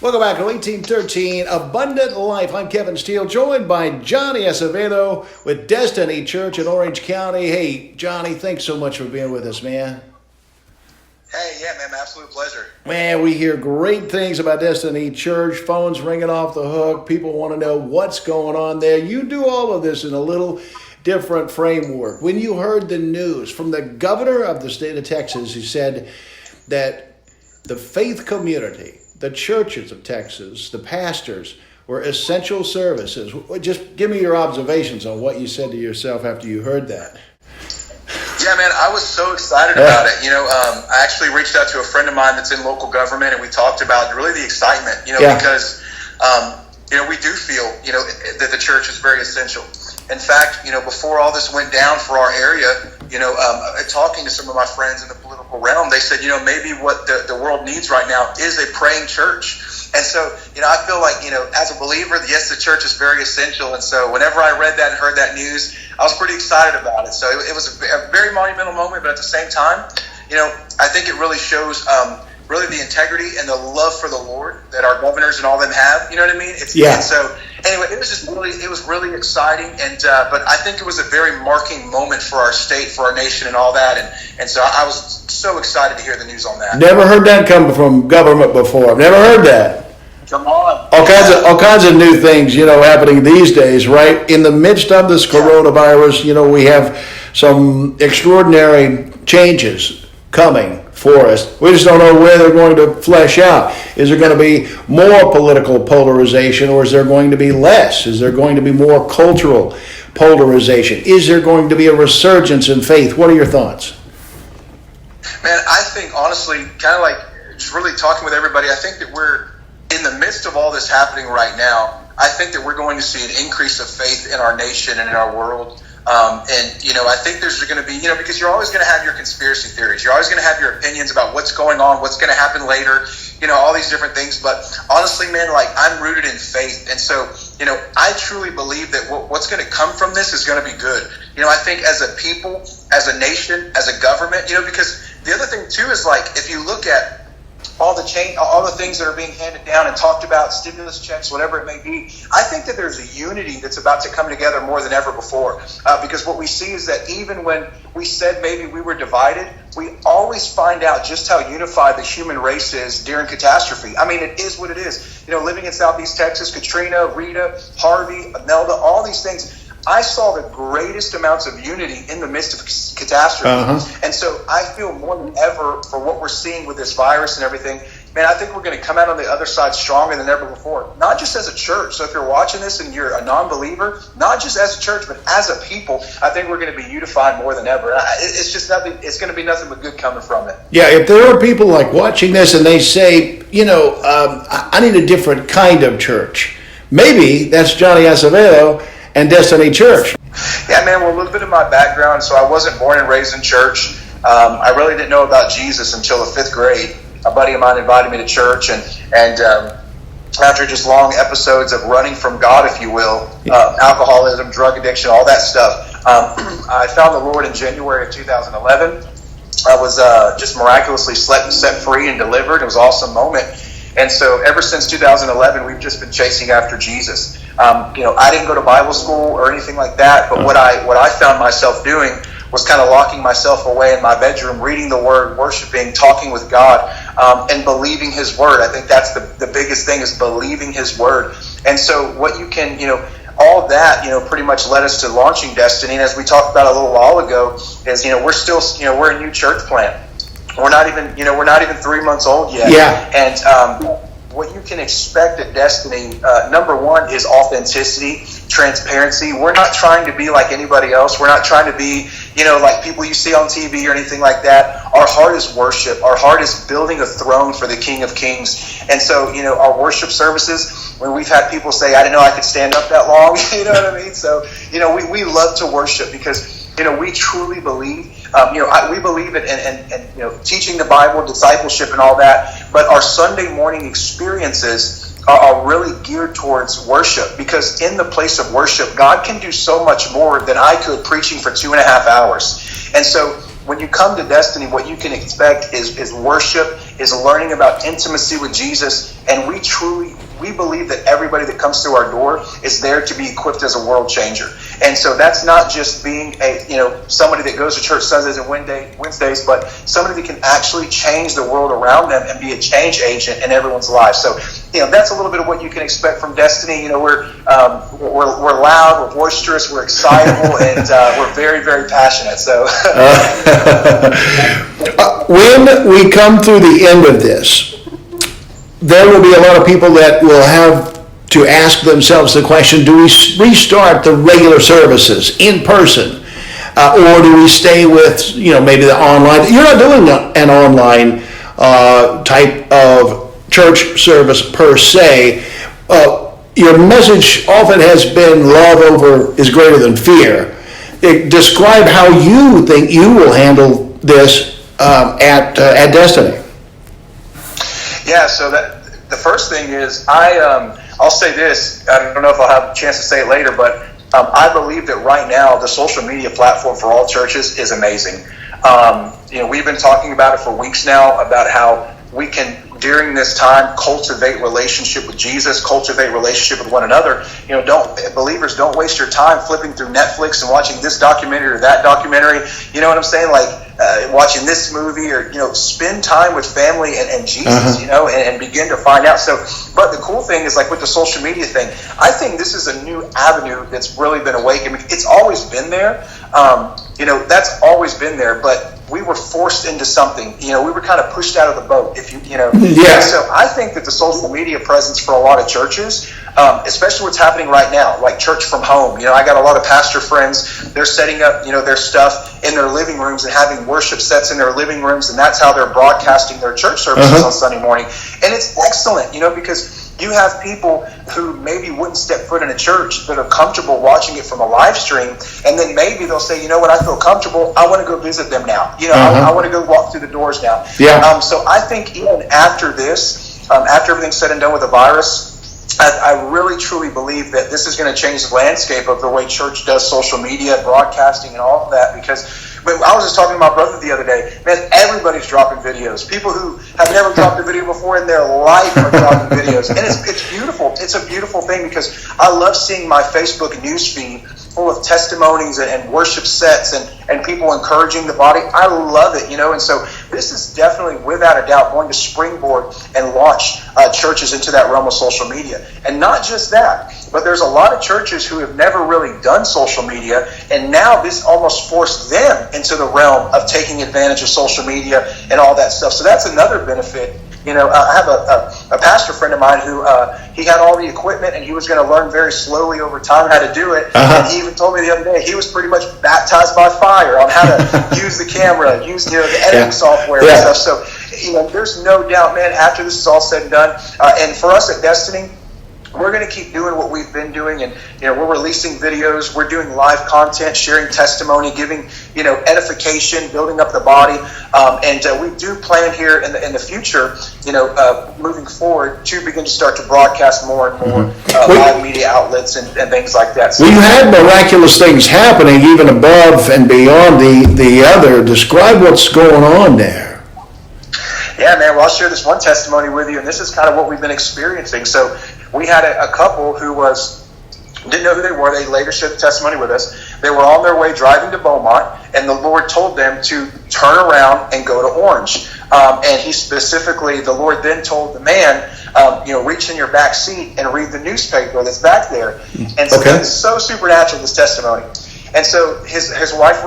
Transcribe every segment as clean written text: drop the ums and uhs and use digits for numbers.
Welcome back to 1813 Abundant Life. I'm Kevin Steele, joined by Johnny Acevedo with Destiny Church in Orange County. Hey, Johnny, thanks so much for being with us, man. Hey, yeah, man, absolute pleasure. Man, we hear great things about Destiny Church. Phones ringing off the hook. People want to know what's going on there. You do all of this in a little different framework. When you heard the news from the governor of the state of Texas, who said that the faith community, the churches of Texas, the pastors, were essential services. Just give me your observations on what you said to yourself after you heard that. Yeah, man, I was so excited about it. I actually reached out to a friend of mine that's in local government, and we talked about really the excitement, because, we do feel, that the church is very essential. In fact, before all this went down for our area, talking to some of my friends in the political realm, they said, maybe what the world needs right now is a praying church. And so, I feel like, as a believer, yes, the church is very essential. And so whenever I read that and heard that news, I was pretty excited about it. So it was a very monumental moment, but at the same time, I think it really shows really the integrity and the love for the Lord that our governors and all them have. You know what I mean? And so anyway, it was really exciting. And but I think it was a very marking moment for our state, for our nation and all that. And so I was so excited to hear the news on that. Never heard that come from government before. I've never heard that. Come on. All kinds of new things, happening these days, right? In the midst of this coronavirus, we have some extraordinary changes coming for us. We just don't know where they're going to flesh out. Is there going to be more political polarization, or is there going to be less? Is there going to be more cultural polarization? Is there going to be a resurgence in faith? What are your thoughts? Man, I think honestly, kind of like just really talking with everybody, I think that we're in the midst of all this happening right now. I think that we're going to see an increase of faith in our nation and in our world. I think there's going to be, because you're always going to have your conspiracy theories. You're always going to have your opinions about what's going on, what's going to happen later, all these different things. But honestly, man, I'm rooted in faith. And so, I truly believe that what's going to come from this is going to be good. I think as a people, as a nation, as a government, because the other thing too is if you look at all the things that are being handed down and talked about, stimulus checks, whatever it may be, I think that there's a unity that's about to come together more than ever before. Because what we see is that even when we said maybe we were divided, we always find out just how unified the human race is during catastrophe. I mean, it is what it is. Living in Southeast Texas, Katrina, Rita, Harvey, Imelda, all these things, I saw the greatest amounts of unity in the midst of catastrophe. And so I feel more than ever for what we're seeing with this virus and everything. Man, I think we're going to come out on the other side stronger than ever before, not just as a church. So if you're watching this and you're a non-believer, not just as a church, but as a people, I think we're going to be unified more than ever. It's just nothing. It's going to be nothing but good coming from it. Yeah, if there are people watching this and they say, I need a different kind of church, maybe that's Johnny Acevedo and Destiny Church. Yeah, man, well, a little bit of my background. So I wasn't born and raised in church. I really didn't know about Jesus until the 5th grade. A buddy of mine invited me to church, and after just long episodes of running from God, if you will, alcoholism, drug addiction, all that stuff, I found the Lord in January of 2011. I was just miraculously set free and delivered. It was an awesome moment. And so ever since 2011, we've just been chasing after Jesus. I didn't go to Bible school or anything like that, but what I found myself doing was kind of locking myself away in my bedroom, reading the Word, worshiping, talking with God, and believing His Word. I think that's the biggest thing, is believing His Word. And so what you can, all of that, pretty much led us to launching Destiny. And as we talked about a little while ago, is, we're still, we're a new church plant. We're not even 3 months old yet. Yeah. And what you can expect at Destiny, number one, is authenticity, transparency. We're not trying to be like anybody else. We're not trying to be, like people you see on TV or anything like that. Our heart is worship. Our heart is building a throne for the King of Kings. And so, our worship services, when we've had people say, I didn't know I could stand up that long, you know what I mean? So, we love to worship because, we truly believe, we believe in teaching the Bible, discipleship and all that, but our Sunday morning experiences are really geared towards worship, because in the place of worship, God can do so much more than I could preaching for 2.5 hours. And so when you come to Destiny, what you can expect is worship is learning about intimacy with Jesus, and we believe that everybody that comes through our door is there to be equipped as a world changer. And so that's not just being somebody that goes to church Sundays and Wednesdays, but somebody that can actually change the world around them and be a change agent in everyone's life. So that's a little bit of what you can expect from Destiny. We're loud, we're boisterous, we're excitable, and we're very, very passionate. So when we come through the end of this, there will be a lot of people that will have to ask themselves the question, do we restart the regular services in person? Or do we stay with, maybe the online? You're not doing an online type of church service per se. Your message often has been love is greater than fear. Describe how you think you will handle this at Destiny. Yeah, so the first thing is I'll say this. I don't know if I'll have a chance to say it later, but I believe that right now the social media platform for all churches is amazing. We've been talking about it for weeks now, about how we can, during this time, cultivate relationship with Jesus, cultivate relationship with one another. Believers, don't waste your time flipping through Netflix and watching this documentary or that documentary. You know what I'm saying? Watching this movie, or spend time with family and Jesus, and begin to find out. So, but the cool thing is, with the social media thing, I think this is a new avenue that's really been awakened. It's always been there, that's always been there, but we were forced into something. We were kind of pushed out of the boat. Yeah. So I think that the social media presence for a lot of churches, especially what's happening right now, like church from home. I got a lot of pastor friends. They're setting up, their stuff in their living rooms and having worship sets in their living rooms, and that's how they're broadcasting their church services on Sunday morning. And it's excellent, because you have people who maybe wouldn't step foot in a church that are comfortable watching it from a live stream, and then maybe they'll say, I feel comfortable. I want to go visit them now. I want to go walk through the doors now. Yeah. So I think even after this, after everything's said and done with the virus, I really truly believe that this is going to change the landscape of the way church does social media, broadcasting, and all of that. Because I was just talking to my brother the other day. Man, everybody's dropping videos. People who have never dropped a video before in their life are dropping videos, and it's beautiful. It's a beautiful thing, because I love seeing my Facebook newsfeed full of testimonies and worship sets and people encouraging the body. I love it, and so this is definitely, without a doubt, going to springboard and launch churches into that realm of social media. And not just that, but there's a lot of churches who have never really done social media, and now this almost forced them into the realm of taking advantage of social media and all that stuff. So that's another benefit. I have a pastor friend of mine who he had all the equipment, and he was going to learn very slowly over time how to do it. And he even told me the other day he was pretty much baptized by fire on how to use the camera, use the editing software and stuff. So there's no doubt, man, after this is all said and done, and for us at Destiny, we're going to keep doing what we've been doing, and we're releasing videos, we're doing live content, sharing testimony, giving edification, building up the body, and we do plan here in the future, moving forward, to begin to start to broadcast more and more live media outlets and things like that. So, you had miraculous things happening even above and beyond the other. Describe what's going on there. Yeah, man. Well, I'll share this one testimony with you, and this is kind of what we've been experiencing. So we had a couple who didn't know who they were. They later shared the testimony with us. They were on their way driving to Beaumont, and the Lord told them to turn around and go to Orange. And he specifically, the Lord then told the man, reach in your back seat and read the newspaper that's back there. And so it's so supernatural, this testimony. And so his wife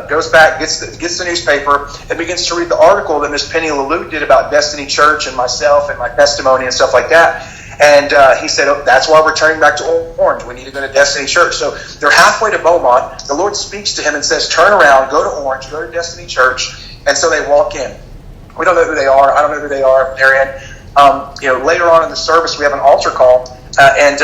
goes back, gets the newspaper, and begins to read the article that Miss Penny LaLue did about Destiny Church and myself and my testimony and stuff like that. And he said, that's why we're turning back to Orange. We need to go to Destiny Church. So they're halfway to Beaumont. The Lord speaks to him and says, turn around, go to Orange, go to Destiny Church. And so they walk in. We don't know who they are. I don't know who they are. They're in. Later on in the service, we have an altar call. And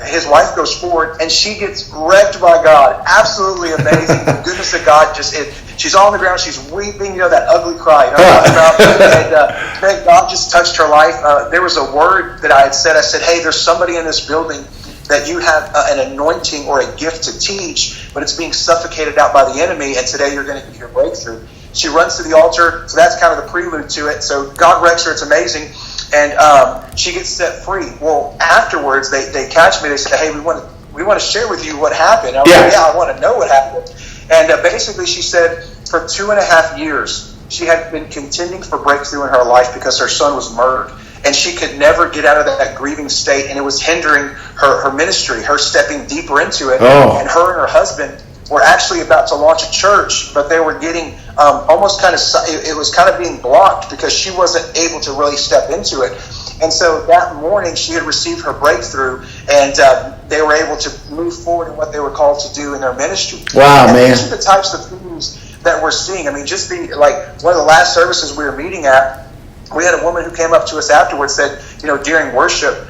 his wife goes forward, and she gets wrecked by God. Absolutely amazing. The goodness of God. She's on the ground. She's weeping. That ugly cry. And God just touched her life. There was a word that I had said. I said, hey, there's somebody in this building that you have an anointing or a gift to teach, but it's being suffocated out by the enemy, and today you're going to get your breakthrough. She runs to the altar, so that's kind of the prelude to it. So God wrecks her, it's amazing. And she gets set free. Well, afterwards, they catch me. They say, hey, we want to share with you what happened. I was like, yeah, I want to know what happened. And basically, she said for 2.5 years, she had been contending for breakthrough in her life because her son was murdered. And she could never get out of that grieving state, and it was hindering her ministry, her stepping deeper into it. Oh. And her husband were actually about to launch a church, but they were getting almost kind of, it was kind of being blocked because she wasn't able to really step into it. And so that morning she had received her breakthrough, and they were able to move forward in what they were called to do in their ministry. Wow, and man. These are the types of things that we're seeing. I mean, just like one of the last services we were meeting at, we had a woman who came up to us afterwards, said, during worship,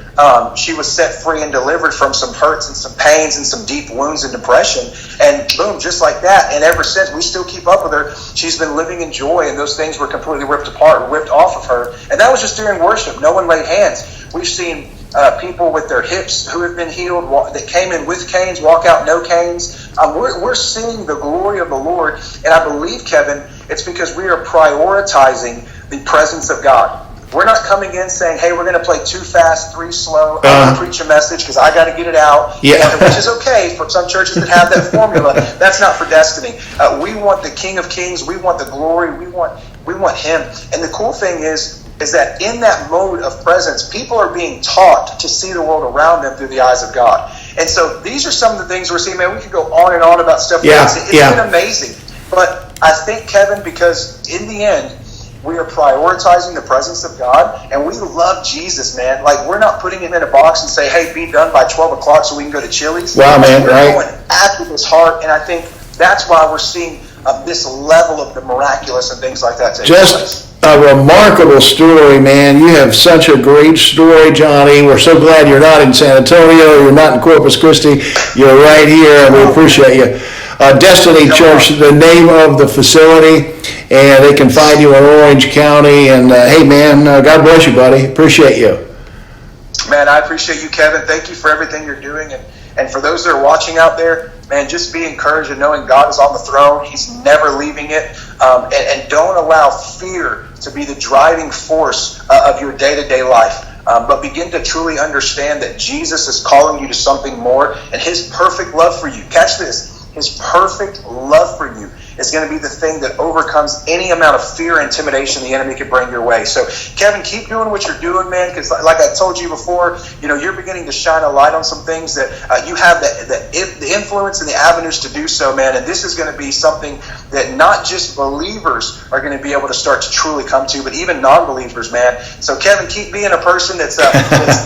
she was set free and delivered from some hurts and some pains and some deep wounds and depression. And boom, just like that. And ever since, we still keep up with her. She's been living in joy, and those things were completely ripped off of her. And that was just during worship. No one laid hands. We've seen people with their hips who have been healed, that came in with canes, walk out no canes. We're seeing the glory of the Lord. And I believe, Kevin, it's because we are prioritizing the presence of God. We're not coming in saying, hey, we're going to play 2 fast, 3 slow. I'm going to preach a message because I got to get it out. Yeah. Which is okay for some churches that have that formula. That's not for Destiny. We want the King of Kings. We want the glory. We want Him. And the cool thing is that in that mode of presence, people are being taught to see the world around them through the eyes of God. And so these are some of the things we're seeing. Man, we could go on and on about stuff. Yeah. It's been amazing. But I think, Kevin, because in the end, we are prioritizing the presence of God, and we love Jesus, man. Like, we're not putting Him in a box and say, hey, be done by 12 o'clock so we can go to Chili's. Wow, man, we're right? going after His heart, and I think that's why we're seeing this level of the miraculous and things like that take place. Just a remarkable story, man. You have such a great story, Johnny. We're so glad you're not in San Antonio, you're not in Corpus Christi. You're right here, and we appreciate you. Destiny Church, the name of the facility, and they can find you in Orange County. And hey, man, God bless you, buddy. Appreciate you. Man, I appreciate you, Kevin. Thank you for everything you're doing. And for those that are watching out there, man, just be encouraged in knowing God is on the throne. He's never leaving it. And don't allow fear to be the driving force of your day-to-day life. But begin to truly understand that Jesus is calling you to something more, and His perfect love for you. Catch this. His perfect love for you is going to be the thing that overcomes any amount of fear and intimidation the enemy could bring your way. So, Kevin, keep doing what you're doing, man, because like I told you before, you're beginning to shine a light on some things that you have the influence and the avenues to do so, man, and this is going to be something that not just believers are going to be able to start to truly come to, but even non-believers, man. So, Kevin, keep being a person that's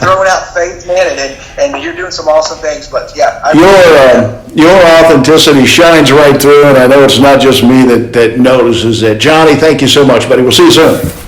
throwing out faith, man, and you're doing some awesome things. But, yeah. Your authenticity shines right through, and I know it's not just me that notices it. Johnny, thank you so much, buddy. We'll see you soon.